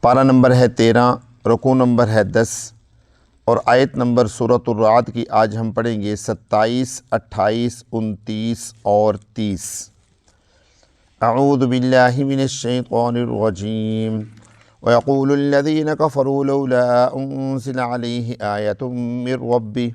پارہ نمبر ہے 13، رکوع نمبر ہے 10 اور آیت نمبر سورۃ الرعد کی آج ہم پڑھیں گے 27، 28، 29 اور 30۔ اعوذ باللہ من الشیطان الرجیم وَيَقُولُ الَّذِينَ كَفَرُوا لَوْلَا أُنزِلَ عَلَيْهِ آيَةٌ مِّن رَّبِّهِ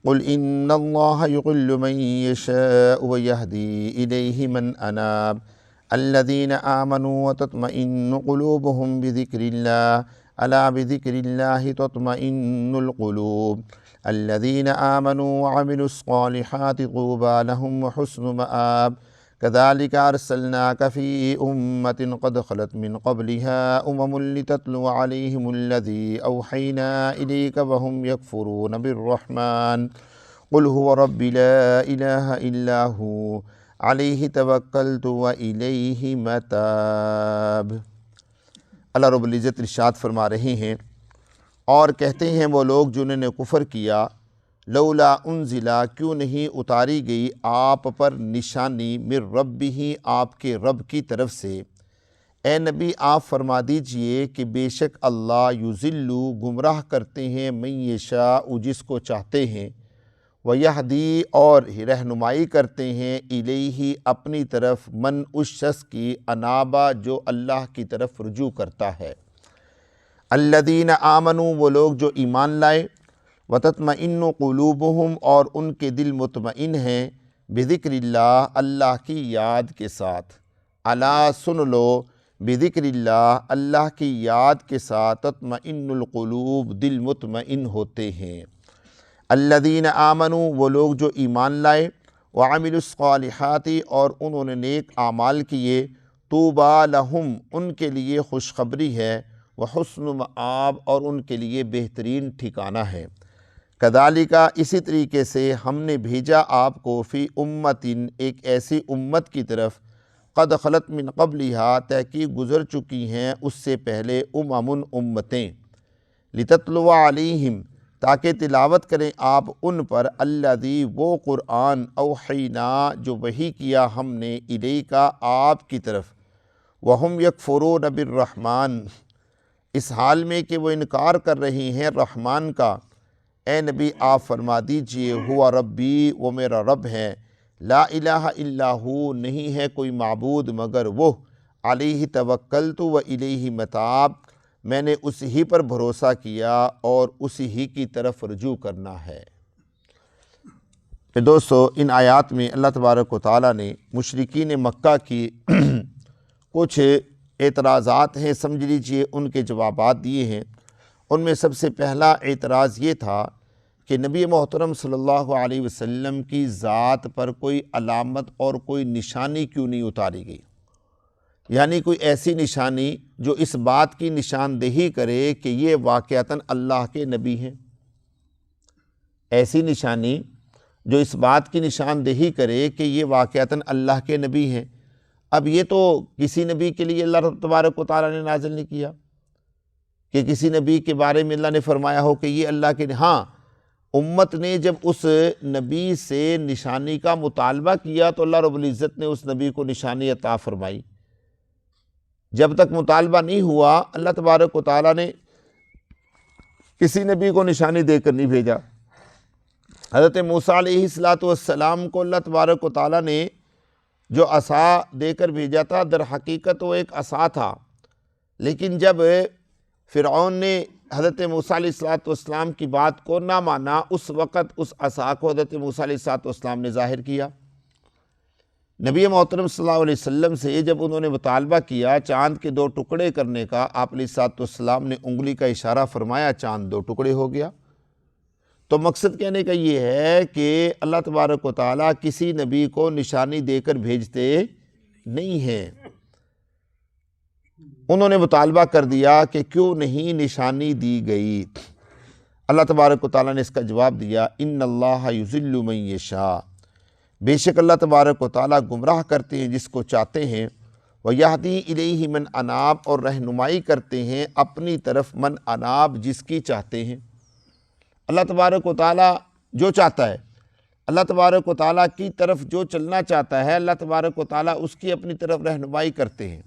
قُلْ إِنَّ اللَّهَ يُضِلُّ مَن يَشَاءُ وَيَهْدِي إِلَيْهِ مَنْ أَنَابَ الَّذِينَ آمَنُوا وَتَطْمَئِنُّ قُلُوبُهُم بِذِكْرِ اللَّهِ أَلَا بِذِكْرِ اللَّهِ تَطْمَئِنُّ الْقُلُوبُ الَّذِينَ آمَنُوا وَعَمِلُوا الصَّالِحَاتِ طُوبَىٰ لَهُمْ وَحُسْنُ مَآبٍ كذلك أرسلناك في أمة قد خلت من قبلها لتتلو عليهم الذي أوحينا إليك وهم يكفرون بالرحمن قل هو ربي لا إله إلا هو عليه توكلت وإليه متاب۔ اللہ رب العزت ارشاد فرما رہے ہیں، اور کہتے ہیں وہ لوگ جنہوں نے کفر کیا، لولا انزلا کیوں نہیں اتاری گئی آپ پر نشانی من ربہ آپ کے رب کی طرف سے۔ اے نبی آپ فرما دیجئے کہ بے شک اللہ یضل گمراہ کرتے ہیں من یشاء جس کو چاہتے ہیں، ویہدی اور رہنمائی کرتے ہیں الیہ اپنی طرف من اس شخص کی انابا جو اللہ کی طرف رجوع کرتا ہے۔ الذین آمنوا وہ لوگ جو ایمان لائے، وَتَطْمَئِنُّ قُلُوبُهُمْ اور ان کے دل مطمئن ہیں بذکر اللہ اللہ کی یاد کے ساتھ۔ الا سن لو بذکر اللہ اللہ کی یاد کے ساتھ تطمئن القلوب دل مطمئن ہوتے ہیں۔ الذین آمنوا وہ لوگ جو ایمان لائے، وعملوا الصالحات اور انہوں نے نیک اعمال کیے، طوبیٰ لہم ان کے لیے خوشخبری ہے، وحسن مآب اور ان کے لیے بہترین ٹھکانہ ہے۔ کذالک اسی طریقے سے ہم نے بھیجا آپ کو فی امتن ایک ایسی امت کی طرف قد خلت من قبلہا تحقیق گزر چکی ہیں اس سے پہلے امتیں، لتتلو علیہم تاکہ تلاوت کریں آپ ان پر الذی وہ قرآن اوحینا جو وحی کیا ہم نے الیک آپ کی طرف، وہم یکفرون بالرحمن اس حال میں کہ وہ انکار کر رہی ہیں رحمان کا۔ اے نبی آپ فرما دیجئے ہوا ربی وہ میرا رب ہے، لا الہ الا ہو نہیں ہے کوئی معبود مگر وہ، علیہ توکلت و الیہ متاب میں نے اسی ہی پر بھروسہ کیا اور اسی ہی کی طرف رجوع کرنا ہے۔ دوستو ان آیات میں اللہ تبارک و تعالیٰ نے مشرکین مکہ کی کچھ اعتراضات ہیں، سمجھ لیجئے ان کے جوابات دیے ہیں۔ ان میں سب سے پہلا اعتراض یہ تھا کہ نبی محترم صلی اللہ علیہ وسلم کی ذات پر کوئی علامت اور کوئی نشانی کیوں نہیں اتاری گئی، یعنی کوئی ایسی نشانی جو اس بات کی نشاندہی کرے کہ یہ واقعتاً اللہ کے نبی ہیں، ایسی نشانی جو اس بات کی نشاندہی کرے کہ یہ واقعتاً اللہ کے نبی ہیں۔ اب یہ تو کسی نبی کے لیے اللہ تبارک و تعالیٰ نے نازل نہیں کیا کہ کسی نبی کے بارے میں اللہ نے فرمایا ہو کہ یہ اللہ کے، ہاں امت نے جب اس نبی سے نشانی کا مطالبہ کیا تو اللہ رب العزت نے اس نبی کو نشانی عطا فرمائی۔ جب تک مطالبہ نہیں ہوا اللہ تبارک و تعالیٰ نے کسی نبی کو نشانی دے کر نہیں بھیجا۔ حضرت موسیٰ علیہ السلام کو اللہ تبارک و تعالیٰ نے جو عصا دے کر بھیجا تھا در حقیقت وہ ایک عصا تھا، لیکن جب فرعون نے حضرت موسیٰ علیہ السلام کی بات کو نہ مانا اس وقت اس عصا کو حضرت موسیٰ علیہ السلام نے ظاہر کیا۔ نبی محترم صلی اللہ علیہ وسلم سے جب انہوں نے مطالبہ کیا چاند کے 2 ٹکڑے کرنے کا، آپ علیہ السلام نے انگلی کا اشارہ فرمایا، چاند 2 ٹکڑے ہو گیا۔ تو مقصد کہنے کا یہ ہے کہ اللہ تبارک و تعالیٰ کسی نبی کو نشانی دے کر بھیجتے نہیں ہیں۔ انہوں نے مطالبہ کر دیا کہ کیوں نہیں نشانی دی گئی۔ اللہ تبارک و تعالیٰ نے اس کا جواب دیا، ان اللہ یضل من یشاء بے شک اللہ تبارک و تعالیٰ گمراہ کرتے ہیں جس کو چاہتے ہیں، ویہدی الیہ من اناب اور رہنمائی کرتے ہیں اپنی طرف من اناب جس کی چاہتے ہیں۔ اللہ تبارک و تعالیٰ جو چاہتا ہے، اللہ تبارک و تعالیٰ کی طرف جو چلنا چاہتا ہے اللہ تبارک و تعالیٰ اس کی اپنی طرف رہنمائی کرتے ہیں۔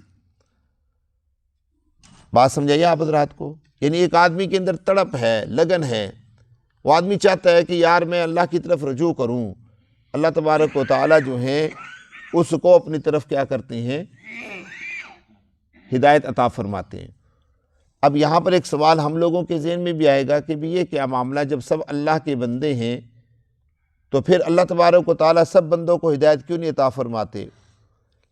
بات سمجھائیے آپ حضرات کو. یعنی ایک آدمی کے اندر تڑپ ہے، لگن ہے، وہ آدمی چاہتا ہے کہ یار میں اللہ کی طرف رجوع کروں. اللہ تبارک و تعالیٰ جو ہیں اس کو اپنی طرف کیا کرتے ہیں؟ ہدایت عطا فرماتے ہیں. اب یہاں پر ایک سوال ہم لوگوں کے ذہن میں بھی آئے گا کہ بھی یہ کیا معاملہ، جب سب اللہ کے بندے ہیں تو پھر اللہ تبارک و تعالیٰ سب بندوں کو ہدایت کیوں نہیں عطا فرماتے؟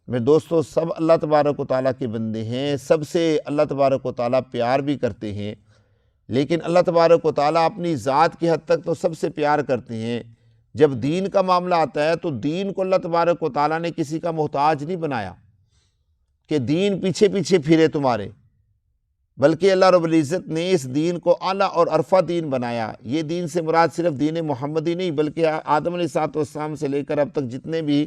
میرے دوستو، سب اللہ تبارک و تعالیٰ کے بندے ہیں، سب سے اللہ تبارک و تعالیٰ پیار بھی کرتے ہیں، لیکن اللہ تبارک و تعالیٰ اپنی ذات کی حد تک تو سب سے پیار کرتے ہیں. جب دین کا معاملہ آتا ہے تو دین کو اللہ تبارک و تعالیٰ نے کسی کا محتاج نہیں بنایا کہ دین پیچھے پیچھے پھرے تمہارے، بلکہ اللہ رب العزت نے اس دین کو اعلیٰ اور عرفہ دین بنایا. یہ دین سے مراد صرف دین محمدی نہیں، بلکہ آدم علیہ السلام سے لے کر اب تک جتنے بھی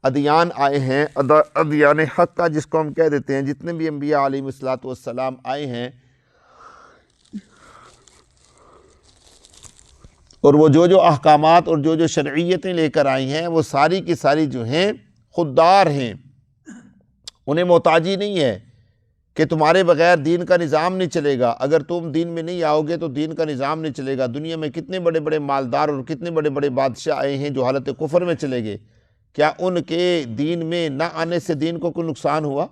ادیان آئے ہیں، ادیان حق کا جس کو ہم کہہ دیتے ہیں، جتنے بھی انبیاء علیہ السلام آئے ہیں، اور وہ جو احکامات اور جو شرعیتیں لے کر آئی ہیں، وہ ساری کی ساری جو ہیں خوددار ہیں. انہیں محتاجی نہیں ہے کہ تمہارے بغیر دین کا نظام نہیں چلے گا، اگر تم دین میں نہیں آؤ گے تو دین کا نظام نہیں چلے گا. دنیا میں کتنے بڑے بڑے مالدار اور کتنے بڑے بڑے بادشاہ آئے ہیں جو حالت کفر میں چلے گئے، کیا ان کے دین میں نہ آنے سے دین کو کوئی نقصان ہوا؟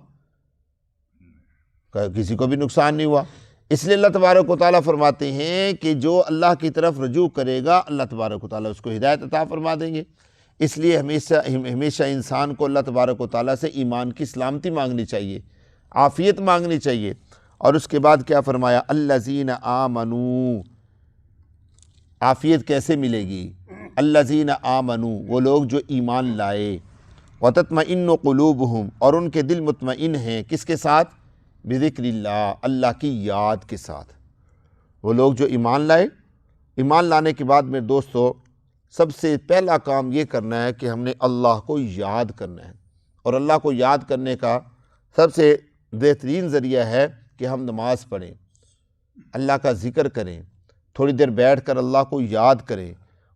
کسی کو بھی نقصان نہیں ہوا. اس لیے اللہ تبارک و تعالیٰ فرماتے ہیں کہ جو اللہ کی طرف رجوع کرے گا اللہ تبارک و تعالیٰ اس کو ہدایت عطا فرما دیں گے. اس لیے ہمیشہ انسان کو اللہ تبارک و تعالیٰ سے ایمان کی سلامتی مانگنی چاہیے، عافیت مانگنی چاہیے. اور اس کے بعد کیا فرمایا؟ الذین آمنوا. عافیت کیسے ملے گی؟ الذین آمنوا، وہ لوگ جو ایمان لائے، وتطمئن قلوبہم، اور ان کے دل مطمئن ہیں کس کے ساتھ؟ بذکر اللہ، اللہ کی یاد کے ساتھ. وہ لوگ جو ایمان لائے، ایمان لانے کے بعد میرے دوستو سب سے پہلا کام یہ کرنا ہے کہ ہم نے اللہ کو یاد کرنا ہے. اور اللہ کو یاد کرنے کا سب سے بہترین ذریعہ ہے کہ ہم نماز پڑھیں، اللہ کا ذکر کریں، تھوڑی دیر بیٹھ کر اللہ کو یاد کریں،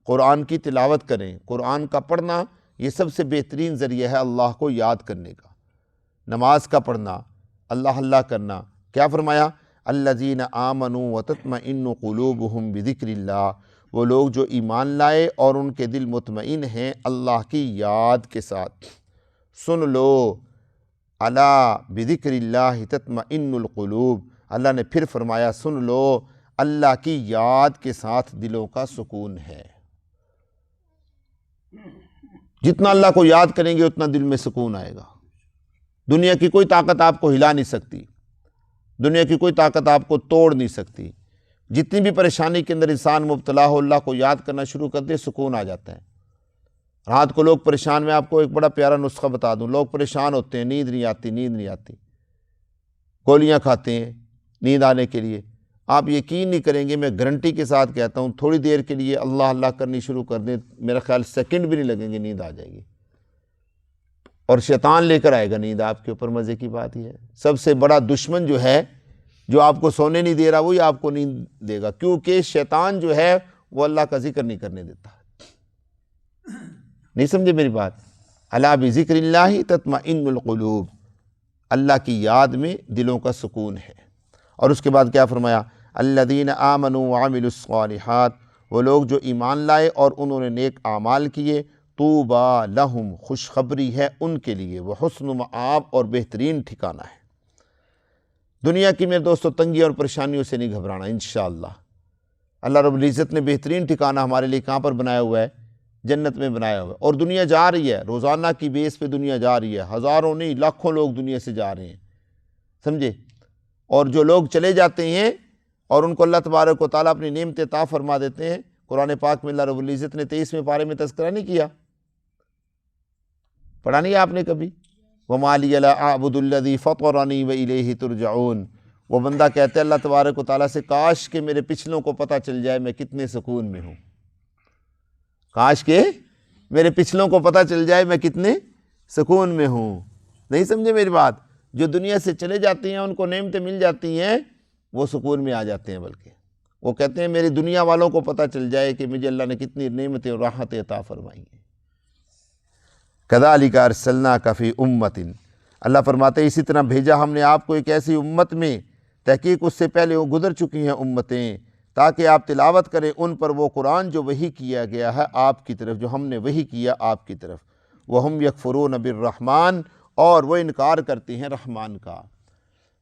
قرآن کی تلاوت کریں. قرآن کا پڑھنا یہ سب سے بہترین ذریعہ ہے اللہ کو یاد کرنے کا. نماز کا پڑھنا، اللہ اللہ کرنا. کیا فرمایا؟ الذین آمنوا وتطمئن قلوبہم بذکر اللہ، وہ لوگ جو ایمان لائے اور ان کے دل مطمئن ہیں اللہ کی یاد کے ساتھ. سن لو، الا بذکر اللہ تطمئن القلوب. اللہ نے پھر فرمایا سن لو، اللہ کی یاد کے ساتھ دلوں کا سکون ہے. جتنا اللہ کو یاد کریں گے اتنا دل میں سکون آئے گا. دنیا کی کوئی طاقت آپ کو ہلا نہیں سکتی، دنیا کی کوئی طاقت آپ کو توڑ نہیں سکتی. جتنی بھی پریشانی کے اندر انسان مبتلا ہو، اللہ کو یاد کرنا شروع کر دے، سکون آ جاتا ہے. رات کو لوگ پریشان، میں آپ کو ایک بڑا پیارا نسخہ بتا دوں. لوگ پریشان ہوتے ہیں، نیند نہیں آتی، گولیاں کھاتے ہیں نیند آنے کے لیے. آپ یقین نہیں کریں گے، میں گارنٹی کے ساتھ کہتا ہوں، تھوڑی دیر کے لیے اللہ اللہ کرنی شروع کر دیں، میرا خیال سیکنڈ بھی نہیں لگیں گے، نیند آ جائے گی. اور شیطان لے کر آئے گا نیند آپ کے اوپر. مزے کی بات یہ ہے، سب سے بڑا دشمن جو ہے، جو آپ کو سونے نہیں دے رہا، وہی آپ کو نیند دے گا، کیونکہ شیطان جو ہے وہ اللہ کا ذکر نہیں کرنے دیتا. نہیں سمجھے میری بات؟ الا بذکر اللہ تطمئن القلوب، اللہ کی یاد میں دلوں کا سکون ہے. اور اس کے بعد کیا فرمایا؟ الذین آمنوا وعملوا الصالحات، وہ لوگ جو ایمان لائے اور انہوں نے نیک اعمال کیے. طوبی لہم، خوشخبری ہے ان کے لیے، وحسن مآب، اور بہترین ٹھکانہ ہے. دنیا کی میرے دوستو تنگی اور پریشانیوں سے نہیں گھبرانا انشاءاللہ. اللہ رب العزت نے بہترین ٹھکانہ ہمارے لیے کہاں پر بنایا ہوا ہے؟ جنت میں بنایا ہوا ہے. اور دنیا جا رہی ہے، روزانہ کی بیس پہ دنیا جا رہی ہے. ہزاروں نہیں، لاکھوں لوگ دنیا سے جا رہے ہیں، سمجھے؟ اور جو لوگ چلے جاتے ہیں اور ان کو اللہ تبارک و تعالیٰ اپنی نعمت عطا فرما دیتے ہیں. قرآن پاک میں اللہ رب العزت نے 23ویں پارے میں تذکرہ نہیں کیا؟ پڑھا نہیں آپ نے کبھی؟ وَمَا لِيَ لَا أَعْبُدُ الَّذِي فَطَرَنِي وَإِلَيْهِ تُرْجَعُونَ. وہ بندہ کہتے ہیں اللہ تبارک و تعالیٰ سے، کاش کہ میرے پچھلوں کو پتہ چل جائے میں کتنے سکون میں ہوں. کاش کہ میرے پچھلوں کو پتہ چل جائے میں کتنے سکون میں ہوں. نہیں سمجھے میری بات؟ جو دنیا سے چلے جاتی ہیں، ان کو نعمتیں مل جاتی ہیں، وہ سکون میں آ جاتے ہیں. بلکہ وہ کہتے ہیں میری دنیا والوں کو پتہ چل جائے کہ مجھے اللہ نے کتنی نعمتیں اور راحتیں عطا فرمائی ہیں. کذالک ارسلناک فی امۃ، اللہ فرماتے ہیں اسی طرح بھیجا ہم نے آپ کو ایک ایسی امت میں، تحقیق اس سے پہلے وہ گزر چکی ہیں امتیں، تاکہ آپ تلاوت کریں ان پر وہ قرآن جو وحی کیا گیا ہے آپ کی طرف، جو ہم نے وحی کیا آپ کی طرف۔ وَهُمْ يَكْفُرُونَ بِالرَّحْمَٰنِ، اور وہ انکار کرتے ہیں رحمان کا۔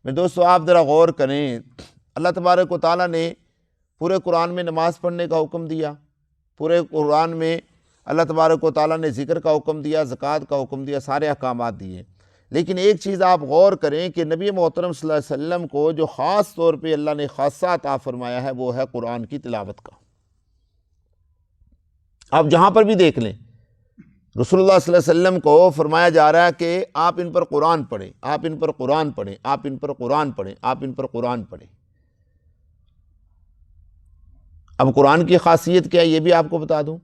میں دوستو آپ ذرا غور کریں، اللہ تبارک و تعالیٰ نے پورے قرآن میں نماز پڑھنے کا حکم دیا، پورے قرآن میں اللہ تبارک و تعالیٰ نے ذکر کا حکم دیا، زکوٰۃ کا حکم دیا، سارے احکامات دیے۔ لیکن ایک چیز آپ غور کریں کہ نبی محترم صلی اللہ علیہ وسلم کو جو خاص طور پہ اللہ نے خاصہ عطا فرمایا ہے وہ ہے قرآن کی تلاوت کا۔ آپ جہاں پر بھی دیکھ لیں رسول اللہ صلی اللہ علیہ وسلم کو فرمایا جا رہا ہے کہ آپ ان پر قرآن پڑھیں، آپ ان پر قرآن پڑھیں، آپ ان پر قرآن پڑھیں، آپ ان پر قرآن پڑھیں۔ اب قرآن کی خاصیت کیا ہے یہ بھی آپ کو بتا دوں۔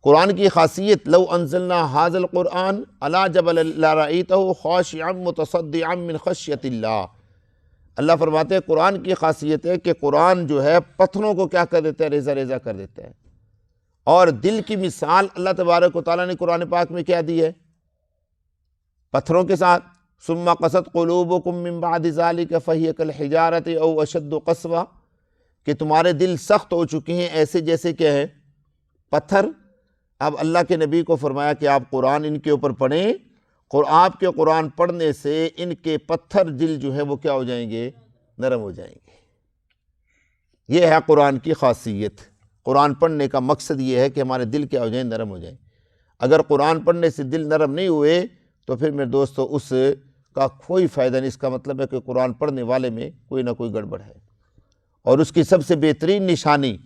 قرآن کی خاصیت لو انزلنا ھذا القرآن علی جبل لرأیتہ خاشعا متصدعا من خشیۃ اللہ۔ اللہ فرماتے ہیں قرآن کی خاصیت ہے کہ قرآن جو ہے پتھروں کو کیا کر دیتا ہے، ریزہ ریزہ کر دیتا ہے۔ اور دل کی مثال اللہ تبارک و تعالیٰ نے قرآن پاک میں کیا دی ہے؟ پتھروں کے ساتھ۔ ثم قست قلوبکم من بعد ذلک فہی کالحجارۃ او اشد قسوہ، کہ تمہارے دل سخت ہو چکے ہیں ایسے جیسے کہ ہے پتھر۔ اب اللہ کے نبی کو فرمایا کہ آپ قرآن ان کے اوپر پڑھیں، آپ کے قرآن پڑھنے سے ان کے پتھر دل جو ہے وہ کیا ہو جائیں گے؟ نرم ہو جائیں گے۔ یہ ہے قرآن کی خاصیت۔ قرآن پڑھنے کا مقصد یہ ہے کہ ہمارے دل کیا ہو جائیں؟ نرم ہو جائیں۔ اگر قرآن پڑھنے سے دل نرم نہیں ہوئے تو پھر میرے دوستو اس کا کوئی فائدہ نہیں۔ اس کا مطلب ہے کہ قرآن پڑھنے والے میں کوئی نہ کوئی گڑبڑ ہے۔ اور اس کی سب سے بہترین نشانی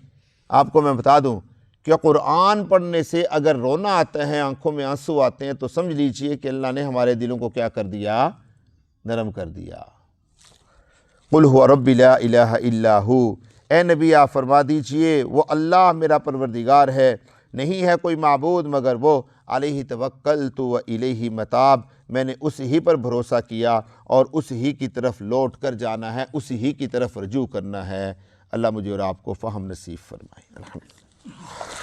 آپ کو میں بتا دوں کہ قرآن پڑھنے سے اگر رونا آتا ہے، آنکھوں میں آنسو آتے ہیں، تو سمجھ لیجئے کہ اللہ نے ہمارے دلوں کو کیا کر دیا؟ نرم کر دیا۔ قل هو رب لا الہ الا ہو، اے نبی آپ فرما دیجئے وہ اللہ میرا پروردگار ہے، نہیں ہے کوئی معبود مگر وہ، علیہ توکلت و الیہ متاب، میں نے اس ہی پر بھروسہ کیا اور اس ہی کی طرف لوٹ کر جانا ہے، اس ہی کی طرف رجوع کرنا ہے۔ اللہ مجھے اور آپ کو فہم نصیب فرمائے۔ الحمدللہ۔